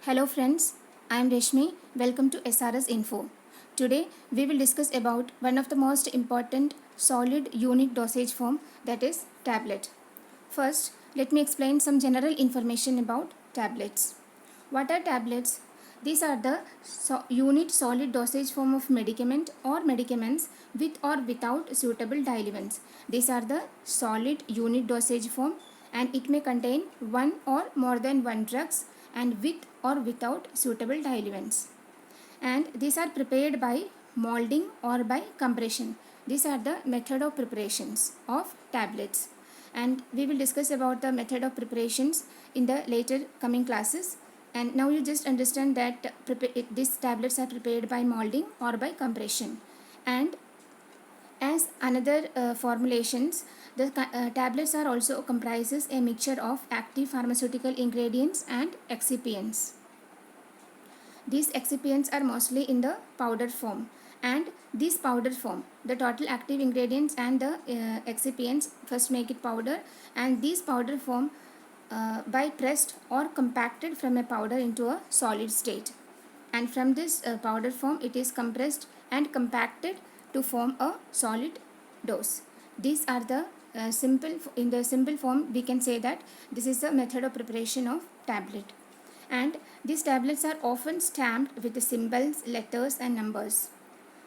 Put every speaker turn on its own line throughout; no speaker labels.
Hello friends, I am Reshmi. Welcome to SRS Info. Today we will discuss about one of the most important solid unit dosage form, that is tablet. First, let me explain some general information about tablets. What are tablets? These are the unit solid dosage form of medicament or medicaments with or without suitable diluents. These are the solid unit dosage form, and it may contain one or more than one drugs and with or without suitable diluents. And these are prepared by molding or by compression. These are the method of preparations of tablets, and we will discuss about the method of preparations in the later coming classes. And now you just understand that these tablets are prepared by molding or by compression. And as another formulations, the tablets are also comprises a mixture of active pharmaceutical ingredients and excipients. These excipients are mostly in the powder form, and this powder form, the total active ingredients and the excipients first make it powder, and these powder form by pressed or compacted from a powder into a solid state, and from this powder form it is compressed and compacted to form a solid dose. These are the in the simple form we can say that this is the method of preparation of tablet. And these tablets are often stamped with the symbols, letters and numbers.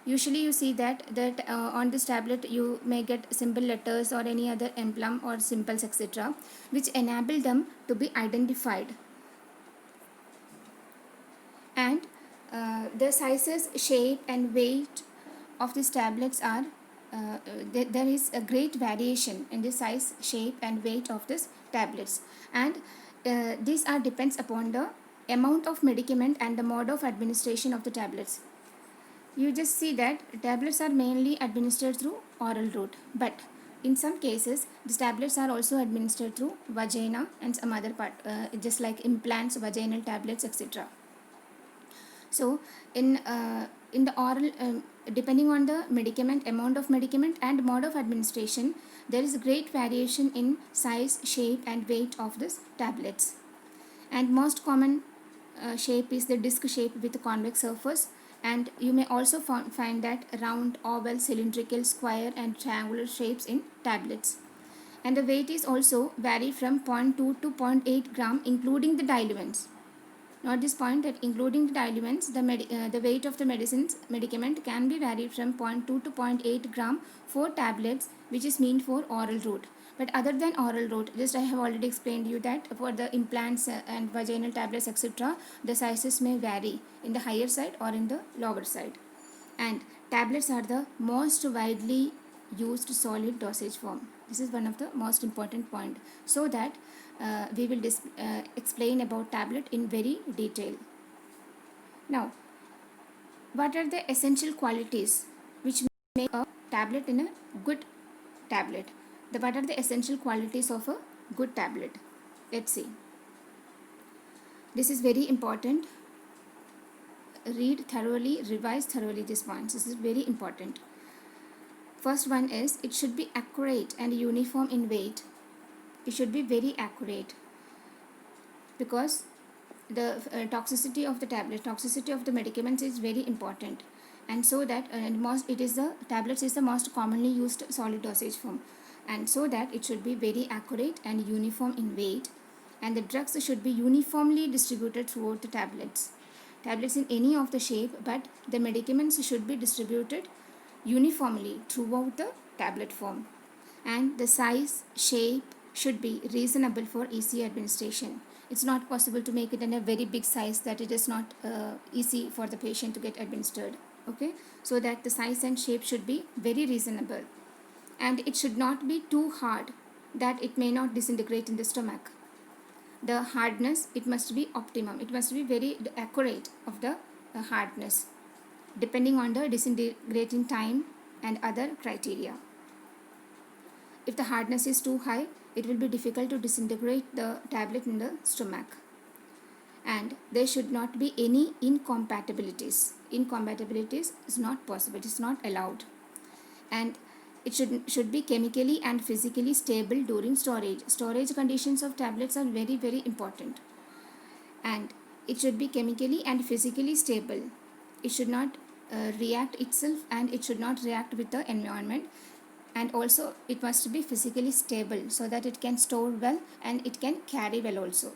Usually you see that on this tablet you may get symbol letters or any other emblem or symbols, etc., which enable them to be identified. And the sizes, shape and weight of these tablets are there is a great variation in the size, shape and weight of these tablets, and these are depends upon the amount of medicament and the mode of administration of the tablets. You just see that tablets are mainly administered through oral route, but in some cases these tablets are also administered through vagina and some other part, just like implants, vaginal tablets, etc. So in the oral, depending on the medicament, amount of medicament and mode of administration, there is a great variation in size, shape and weight of these tablets. And most common shape is the disc shape with a convex surface, and you may also find that round, oval, cylindrical, square and triangular shapes in tablets. And the weight is also vary from 0.2 to 0.8 gram including the diluents. Note this point that including the diluents, the weight of the medicament can be varied from 0.2 to 0.8 gram for tablets, which is meant for oral route. But other than oral route, just I have already explained you that for the implants and vaginal tablets, etc., the sizes may vary in the higher side or in the lower side. And tablets are the most widely used solid dosage form. This is one of the most important point, so that we will explain about tablet in very detail. Now, what are the essential qualities which make a tablet in a good tablet? What are the essential qualities of a good tablet? Let's see. This is very important. Read thoroughly, revise thoroughly these points. This is very important. First one is it should be accurate and uniform in weight. It should be very accurate, because the toxicity of the tablet, toxicity of the medicaments is very important, and so that tablets is the most commonly used solid dosage form, and so that it should be very accurate and uniform in weight, and the drugs should be uniformly distributed throughout the tablets in any of the shape, but the medicaments should be distributed uniformly throughout the tablet form, and the size, shape should be reasonable for easy administration. It's not possible to make it in a very big size that it is not easy for the patient to get administered. Okay, so that the size and shape should be very reasonable, and it should not be too hard that it may not disintegrate in the stomach. The hardness, it must be optimum, it must be very accurate of the hardness depending on the disintegrating time and other criteria. If the hardness is too high, it will be difficult to disintegrate the tablet in the stomach. And there should not be any incompatibilities. Incompatibilities is not possible, it is not allowed. And it should be chemically and physically stable during storage. Storage conditions of tablets are very, very important. And it should be chemically and physically stable. It should not react itself, and it should not react with the environment, and also it must be physically stable so that it can store well and it can carry well also.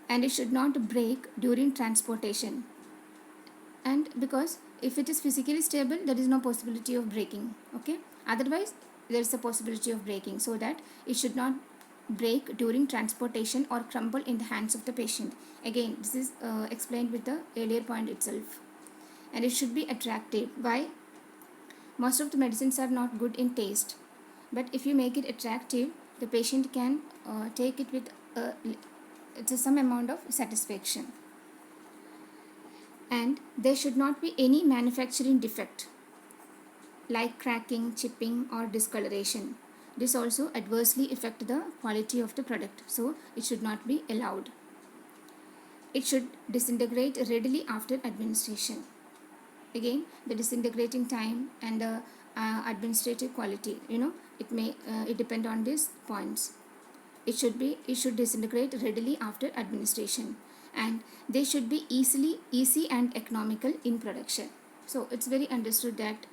And it should not break during transportation, and because if it is physically stable, there is no possibility of breaking. Okay, otherwise there is a possibility of breaking, so that it should not break during transportation or crumble in the hands of the patient. Again, this is explained with the earlier point itself. And it should be attractive. Why? Most of the medicines are not good in taste, but if you make it attractive, the patient can take it with some amount of satisfaction. And there should not be any manufacturing defect like cracking, chipping or discoloration. This also adversely affect the quality of the product, so it should not be allowed. It should disintegrate readily after administration. Again, the disintegrating time and the administrative quality, it depend on these points. It should disintegrate readily after administration, and they should be easy and economical in production. So it's very understood that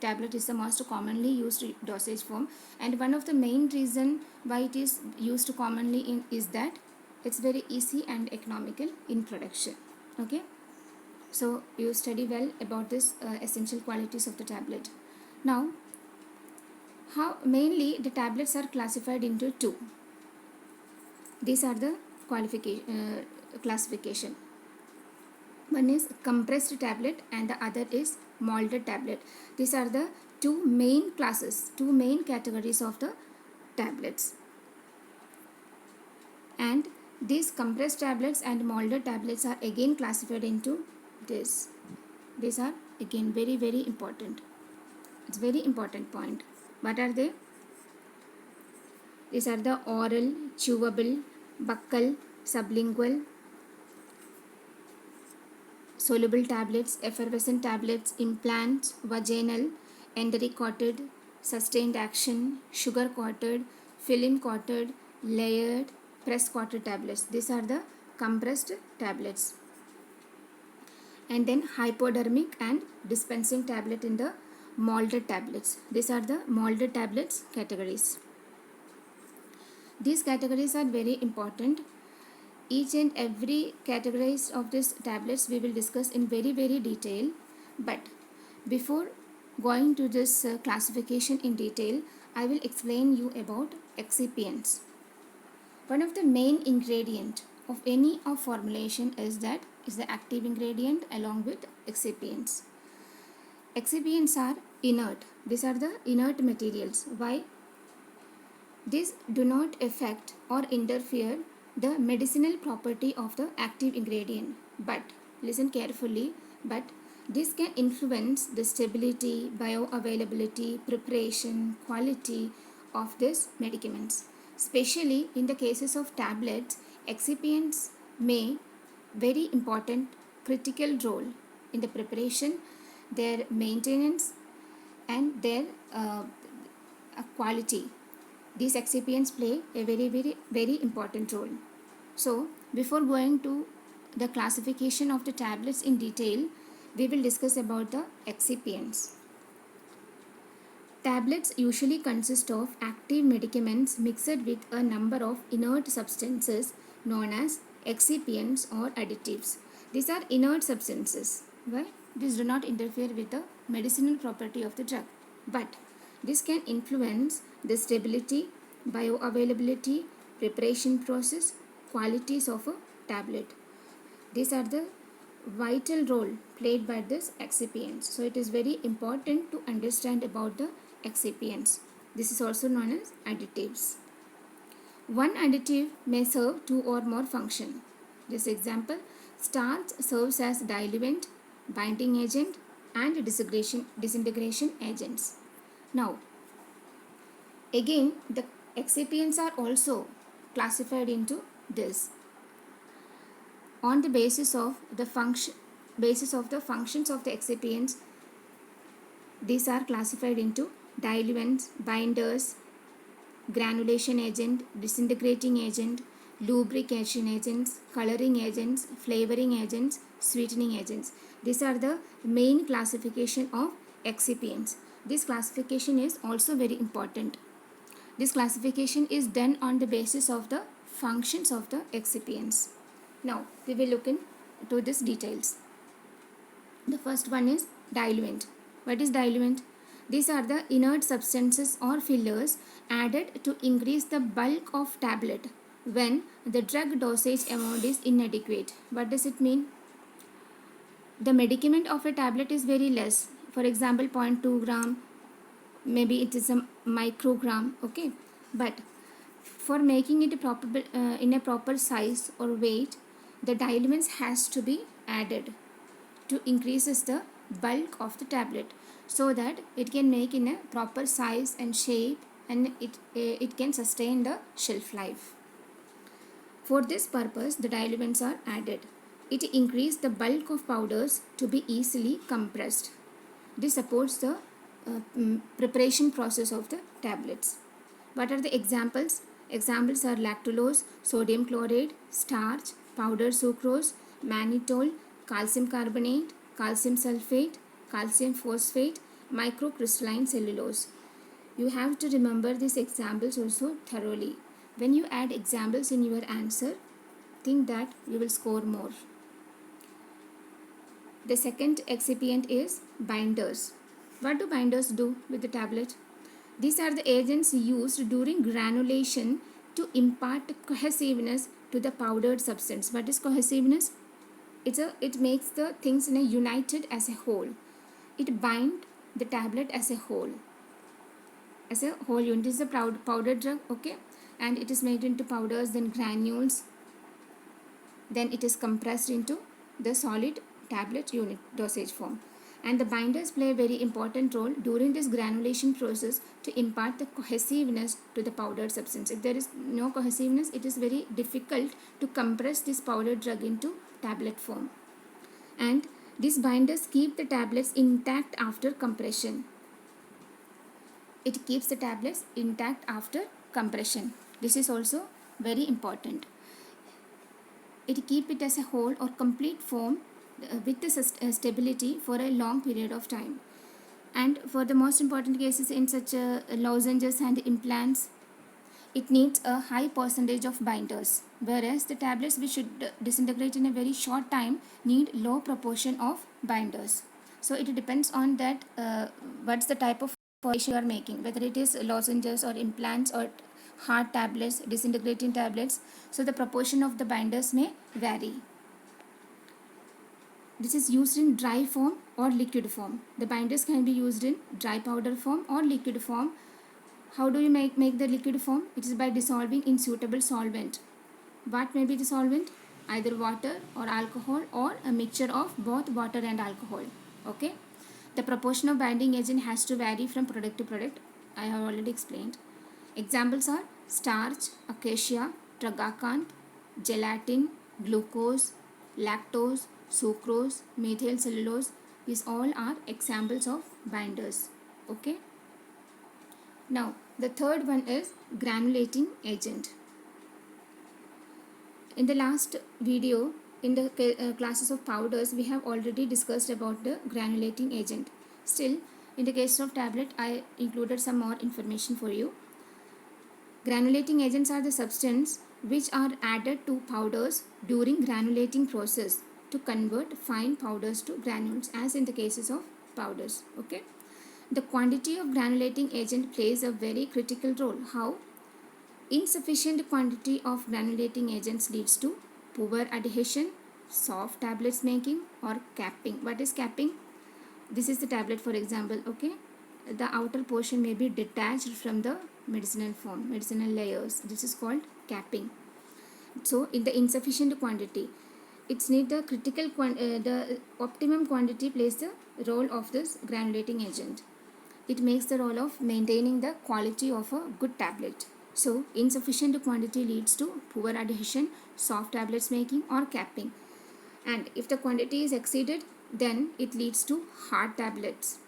tablet is the most commonly used dosage form, and one of the main reason why it is used commonly is that it's very easy and economical in production. Okay, so you study well about this essential qualities of the tablet. Now, how mainly the tablets are classified into two. These are the classification. One is compressed tablet and the other is molded tablet. These are the two main categories of the tablets. And these compressed tablets and molded tablets are again classified into this. These are again very important. It's very important point. What are they? These are the oral, chewable, buccal, sublingual, soluble tablets, effervescent tablets, implants, vaginal, enteric coated, sustained action, sugar coated, film coated, layered, press coated tablets. These are the compressed tablets. And then hypodermic and dispensing tablet in the molded tablets. These are the molded tablets categories. These categories are very important. Each and every categories of these tablets we will discuss in very detail. But before going to this classification in detail, I will explain you about excipients. One of the main ingredient of any formulation is the active ingredient along with excipients. Excipients are inert. These are the inert materials. Why? These do not affect or interfere the medicinal property of the active ingredient. But listen carefully. But this can influence the stability, bioavailability, preparation, quality of these medicaments. Especially in the cases of tablets, excipients may very important critical role in the preparation, their maintenance and their quality. These excipients play a very important role. So before going to the classification of the tablets in detail, we will discuss about the excipients. Tablets usually consist of active medicaments mixed with a number of inert substances known as excipients or additives. These are inert substances. Why? These do not interfere with the medicinal property of the drug, but this can influence the stability, bioavailability, preparation process, qualities of a tablet. These are the vital role played by this excipients. So it is very important to understand about the excipients. This is also known as additives. One additive may serve two or more functions. This example, starch serves as diluent, binding agent and disintegration agents. Now, again the excipients are also classified into this on the basis of the functions of the excipients. These are classified into diluents, binders, granulation agent, disintegrating agent, lubrication agents, coloring agents, flavoring agents, sweetening agents. These are the main classification of excipients. This classification is also very important. This classification is done on the basis of the functions of the excipients. Now we will look into these details. The first one is diluent. What is diluent? These are the inert substances or fillers added to increase the bulk of tablet when the drug dosage amount is inadequate. What does it mean? The medicament of a tablet is very less. For example, 0.2 gram, maybe it is a microgram, okay? But for making it in a proper size or weight, the diluents has to be added to increases the bulk of the tablet so that it can make in a proper size and shape, and it can sustain the shelf life. For this purpose, the diluents are added. It increases the bulk of powders to be easily compressed. This supports the preparation process of the tablets. What are the examples? Examples are lactulose, sodium chloride, starch, powdered sucrose, mannitol, calcium carbonate, calcium sulfate, calcium phosphate, microcrystalline cellulose. You have to remember these examples also thoroughly. When you add examples in your answer, think that you will score more. The second excipient is binders. What do binders do with the tablet? These are the agents used during granulation to impart cohesiveness to the powdered substance. What is cohesiveness? It makes the things united as a whole. It binds the tablet as a whole. As a whole unit. This is a powdered drug, okay? And it is made into powders, then granules. Then it is compressed into the solid tablet unit dosage form. And the binders play a very important role during this granulation process to impart the cohesiveness to the powdered substance. If there is no cohesiveness, it is very difficult to compress this powdered drug into tablet form. And these binders keep the tablets intact after compression. It keeps the tablets intact after compression. This is also very important. It keeps it as a whole or complete form with the stability for a long period of time. And for the most important cases in such lozenges and implants, it needs a high percentage of binders, whereas the tablets which should disintegrate in a very short time need low proportion of binders. So it depends on that what's the type of formulation you are making, whether it is lozenges or implants or hard tablets, disintegrating tablets. So the proportion of the binders may vary. This is used in dry form or liquid form. The binders can be used in dry powder form or liquid form. How do you make the liquid form? It is by dissolving in suitable solvent. What may be the solvent? Either water or alcohol or a mixture of both water and alcohol. Okay. The proportion of binding agent has to vary from product to product. I have already explained. Examples are starch, acacia, tragacanth, gelatin, glucose, lactose, sucrose, methyl cellulose. These all are examples of binders. Okay. Now the third one is granulating agent. In the last video, in the classes of powders, we have already discussed about the granulating agent. Still, in the case of tablet, I included some more information for you. Granulating agents are the substances which are added to powders during granulating process to convert fine powders to granules, as in the cases of powders. Okay. The quantity of granulating agent plays a very critical role. How? Insufficient quantity of granulating agents leads to poor adhesion, soft tablets making, or capping. What is capping? This is the tablet, for example. Okay. The outer portion may be detached from the medicinal form, medicinal layers. This is called capping. So in the insufficient quantity, it's need the critical the optimum quantity plays the role of this granulating agent. It makes the role of maintaining the quality of a good tablet. So insufficient quantity leads to poor adhesion, soft tablets making, or capping. And if the quantity is exceeded, then it leads to hard tablets,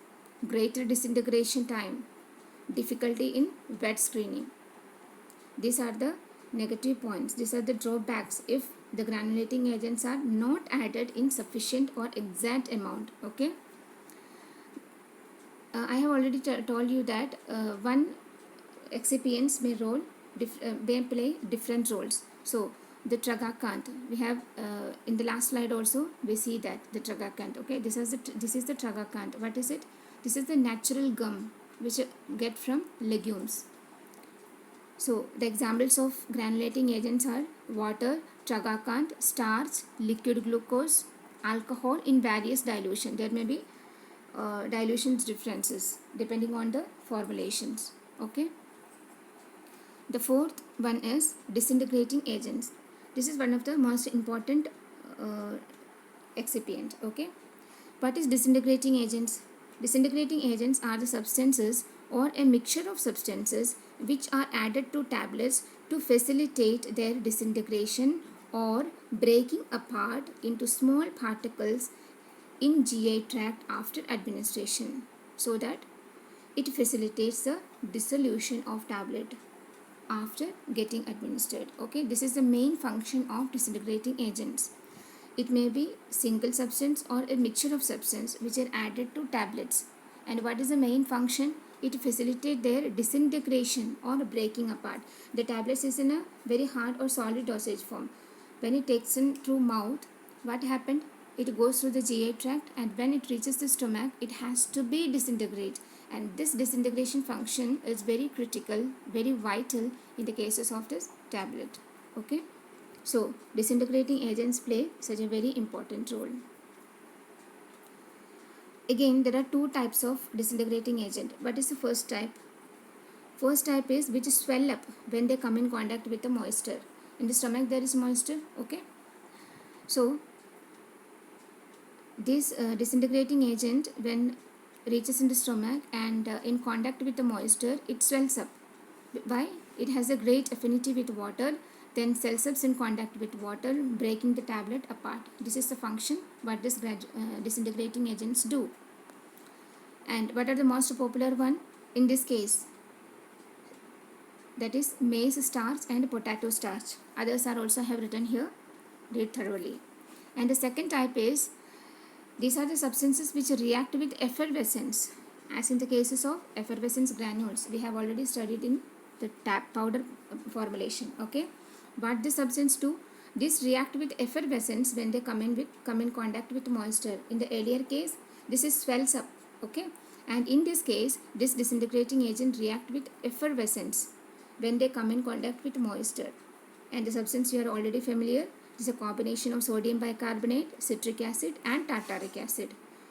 greater disintegration time, difficulty in wet screening. These are the negative points. These are the drawbacks if the granulating agents are not added in sufficient or exact amount. Okay. I have already told you that one excipients may play different roles. So the tragacant, we have in the last slide also we see that the tragacant. Okay, this is the tragacant. What is it? This is the natural gum which get from legumes. So the examples of granulating agents are water, tragacant, starch, liquid glucose, alcohol in various dilution. There may be dilutions differences depending on the formulations. Okay. The fourth one is disintegrating agents. This is one of the most important uh, excipient. Okay. What is disintegrating agents? Disintegrating agents are the substances or a mixture of substances which are added to tablets to facilitate their disintegration or breaking apart into small particles in GI tract after administration, so that it facilitates the dissolution of tablet after getting administered. Okay, this is the main function of disintegrating agents. It may be single substance or a mixture of substance which are added to tablets. And what is the main function? It facilitates their disintegration or breaking apart. The tablets is in a very hard or solid dosage form. When it takes in through mouth, what happened? It goes through the GI tract, and when it reaches the stomach, it has to be disintegrate. And this disintegration function is very critical, very vital in the cases of this tablet. Okay. So, disintegrating agents play such a very important role. Again, there are two types of disintegrating agent. What is the first type? First type is which swell up when they come in contact with the moisture. In the stomach there is moisture. Okay. So, this disintegrating agent when reaches in the stomach and in contact with the moisture, it swells up. Why? It has a great affinity with water, then swells up in contact with water, breaking the tablet apart. This is the function what this disintegrating agents do. And what are the most popular one? In this case, that is maize starch and potato starch. Others are also have written here. Read thoroughly. And the second type is, these are the substances which react with effervescence, as in the cases of effervescence granules. We have already studied in the powder formulation. Okay, what this substance do? This react with effervescence when they come in contact with moisture. In the earlier case, this is swells up. Okay, and in this case, this disintegrating agent react with effervescence when they come in contact with moisture. And the substance you are already familiar. It is a combination of sodium bicarbonate, citric acid and tartaric acid.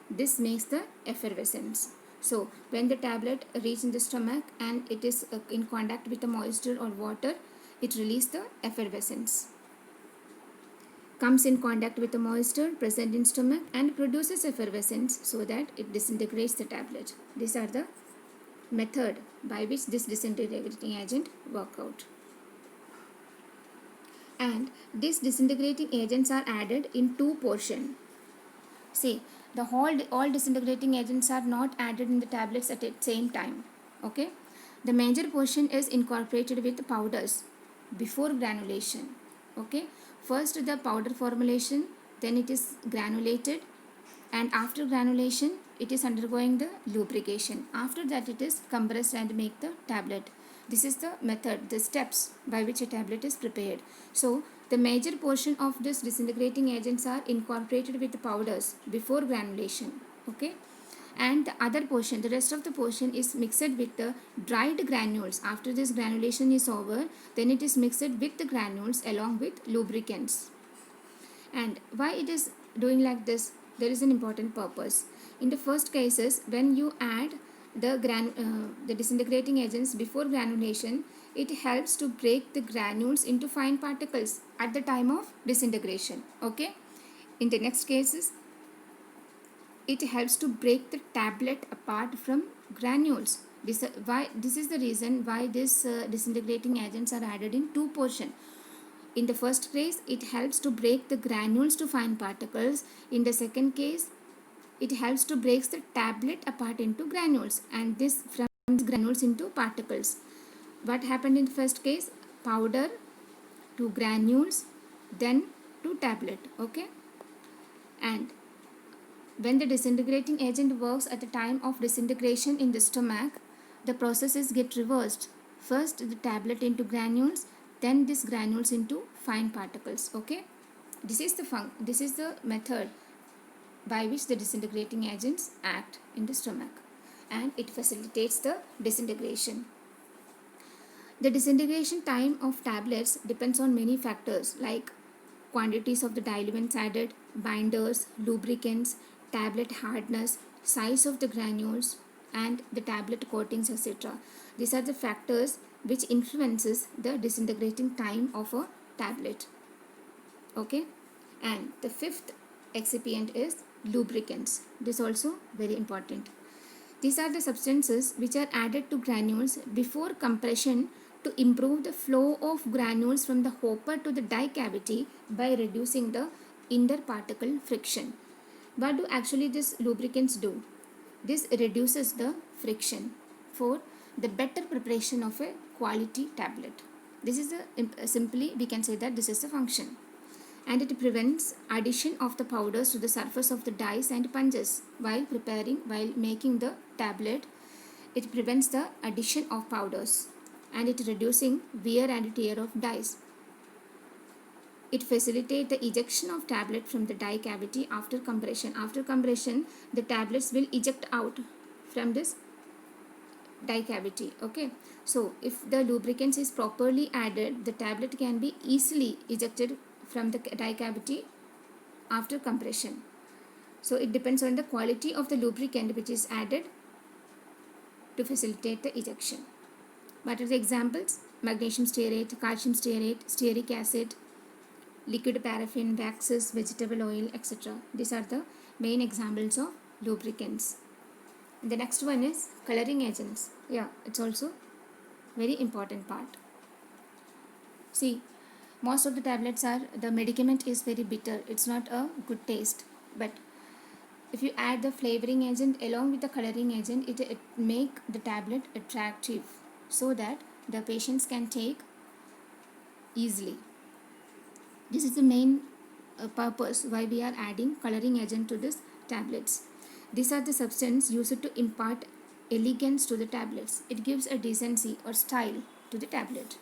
This makes the effervescence. So when the tablet reaches in the stomach and it is in contact with the moisture or water, it releases the effervescence. Comes in contact with the moisture present in stomach and produces effervescence so that it disintegrates the tablet. These are the method by which this disintegrating agent work out. And these disintegrating agents are added in two portions. See, all disintegrating agents are not added in the tablets at the same time. Okay, the major portion is incorporated with powders before granulation. Okay, first the powder formulation, then it is granulated, and after granulation it is undergoing the lubrication. After that it is compressed and make the tablet. This is the method, the steps by which a tablet is prepared. So the major portion of this disintegrating agents are incorporated with the powders before granulation. Okay, and the other portion, the rest of the portion is mixed with the dried granules. After this granulation is over, then it is mixed with the granules along with lubricants. And why it is doing like this? There is an important purpose. In the first cases, when you add the disintegrating agents before granulation, it helps to break the granules into fine particles at the time of disintegration. Okay. In the next cases, it helps to break the tablet apart from granules. This is the reason why this disintegrating agents are added in two portions. In the first case, it helps to break the granules to fine particles. In the second case, it helps to break the tablet apart into granules, and this from granules into particles. What happened in the first case? Powder to granules, then to tablet. Okay, and when the disintegrating agent works at the time of disintegration in the stomach, the processes get reversed. First the tablet into granules, then these granules into fine particles. Okay, this is the method by which the disintegrating agents act in the stomach, and it facilitates the disintegration. The disintegration time of tablets depends on many factors like quantities of the diluents added, binders, lubricants, tablet hardness, size of the granules, and the tablet coatings, etc. These are the factors which influences the disintegrating time of a tablet. Okay, and the fifth excipient is lubricants. This is also very important. These are the substances which are added to granules before compression to improve the flow of granules from the hopper to the die cavity by reducing the interparticle friction. What do actually these lubricants do? This reduces the friction for the better preparation of a quality tablet. This is simply we can say that this is the function. And it prevents addition of the powders to the surface of the dies and punches while making the tablet. It prevents the addition of powders, and it reducing wear and tear of dies. It facilitates the ejection of tablet from the die cavity after compression. After compression, the tablets will eject out from this die cavity. Okay, so if the lubricants is properly added, the tablet can be easily ejected from the die cavity after compression. So it depends on the quality of the lubricant which is added to facilitate the ejection. What are the examples? Magnesium stearate, calcium stearate, stearic acid, liquid paraffin, waxes, vegetable oil, etc. These are the main examples of lubricants. The next one is coloring agents. Yeah, it's also very important part. See, most of the tablets are, the medicament is very bitter. It's not a good taste. But if you add the flavoring agent along with the coloring agent, it make the tablet attractive so that the patients can take easily. This is the main purpose why we are adding coloring agent to this tablets. These are the substance used to impart elegance to the tablets. It gives a decency or style to the tablet.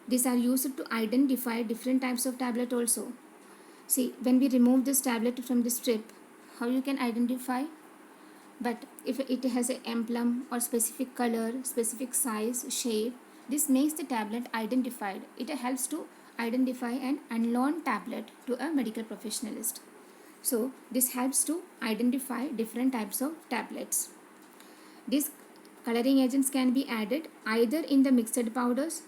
These are used to identify different types of tablet also. See, when we remove this tablet from the strip, how you can identify? But if it has an emblem or specific color, specific size, shape, this makes the tablet identified. It helps to identify an unknown tablet to a medical professionalist. So this helps to identify different types of tablets. These coloring agents can be added either in the mixed powders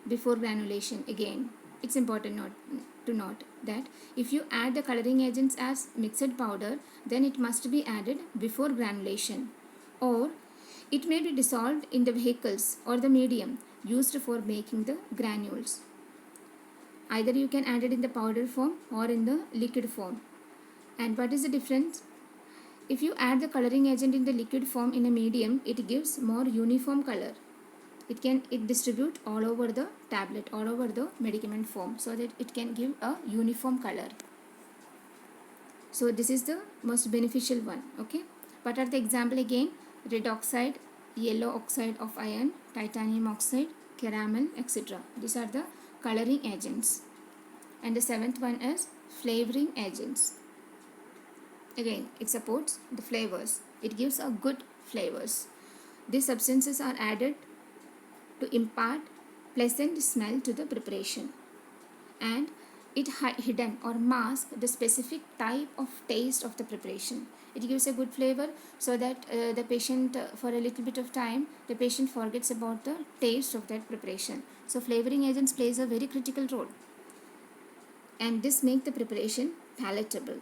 before granulation. Again, it's important to note that if you add the coloring agents as mixed powder, then it must be added before granulation, or it may be dissolved in the vehicles or the medium used for making the granules. Either you can add it in the powder form or in the liquid form. And what is the difference? If you add the coloring agent in the liquid form in a medium, it gives more uniform color. It distribute all over the tablet, all over the medicament form, so that it can give a uniform color. So this is the most beneficial one. Okay, what are the example again? Red oxide, yellow oxide of iron, titanium oxide, caramel, etc. These are the coloring agents. And the seventh one is flavoring agents. Again, it supports the flavors. It gives a good flavors. These substances are added to impart pleasant smell to the preparation, and it hidden or mask the specific type of taste of the preparation. It gives a good flavor so that the patient for a little bit of time the patient forgets about the taste of that preparation. So flavoring agents plays a very critical role, and this make the preparation palatable.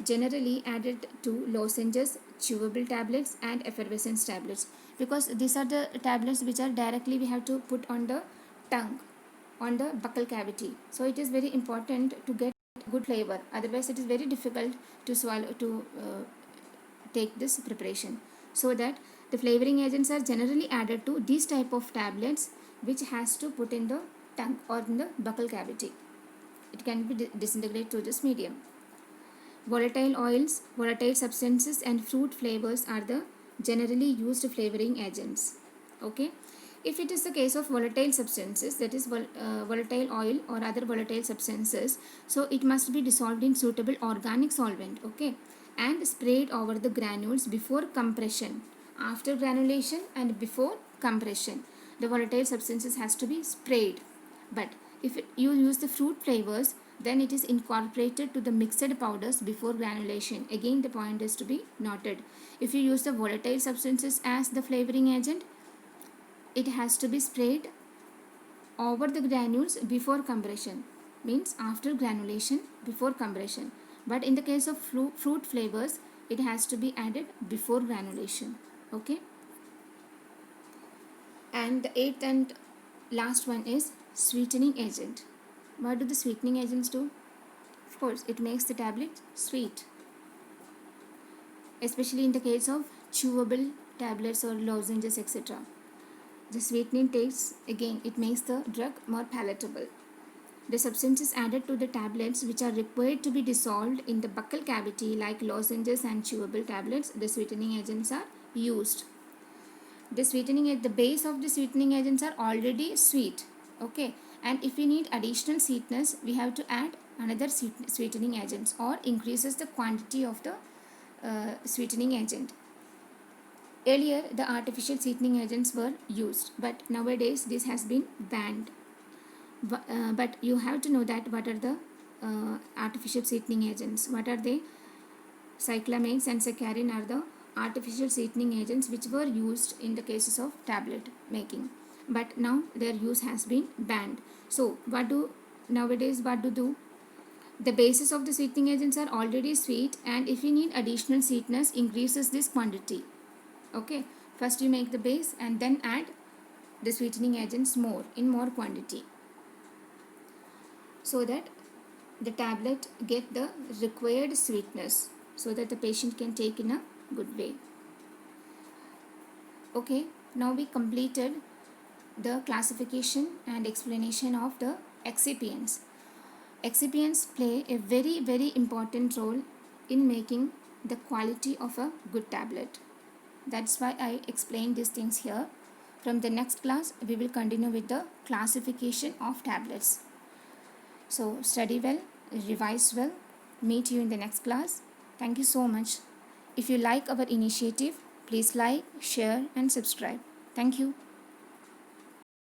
Generally added to lozenges, chewable tablets, and effervescence tablets, because these are the tablets which are directly we have to put on the tongue, on the buccal cavity. So it is very important to get good flavor. Otherwise, it is very difficult to swallow, to take this preparation. So that the flavoring agents are generally added to these type of tablets which has to put in the tongue or in the buccal cavity. It can be disintegrated through this medium. Volatile oils, volatile substances and fruit flavors are the generally used flavoring agents. Okay. If it is the case of volatile substances, that is volatile oil or other volatile substances, so it must be dissolved in suitable organic solvent, okay, and sprayed over the granules before compression. After granulation and before compression, the volatile substances has to be sprayed. But if you use the fruit flavors, then it is incorporated to the mixed powders before granulation. Again, the point is to be noted. If you use the volatile substances as the flavoring agent, it has to be sprayed over the granules before compression, means after granulation before compression. But in the case of fruit flavors, it has to be added before granulation. Okay. And the eighth and last one is sweetening agent. What do the sweetening agents do? Of course, it makes the tablet sweet, especially in the case of chewable tablets or lozenges, etc. The sweetening takes, again, it makes the drug more palatable. The substances added to the tablets which are required to be dissolved in the buccal cavity, like lozenges and chewable tablets, the sweetening agents are used. The sweetening at the base of the sweetening agents are already sweet, okay, and if we need additional sweetness, we have to add another sweetening agents or increases the quantity of the sweetening agent. Earlier, the artificial sweetening agents were used, but nowadays this has been banned. But you have to know that what are the artificial sweetening agents. What are they? Cyclamax and saccharin are the artificial sweetening agents which were used in the cases of tablet making, but now their use has been banned. So what do the bases of the sweetening agents are already sweet, and if you need additional sweetness, increases this quantity. Okay, first you make the base and then add the sweetening agents in more quantity, so that the tablet get the required sweetness, so that the patient can take in a good way. Okay, now we completed the classification and explanation of the excipients. Excipients play a very, very important role in making the quality of a good tablet. That's why I explained these things here. From the next class, we will continue with the classification of tablets. So study well, revise well. Meet you in the next class. Thank you so much. If you like our initiative, please like, share and subscribe. Thank you.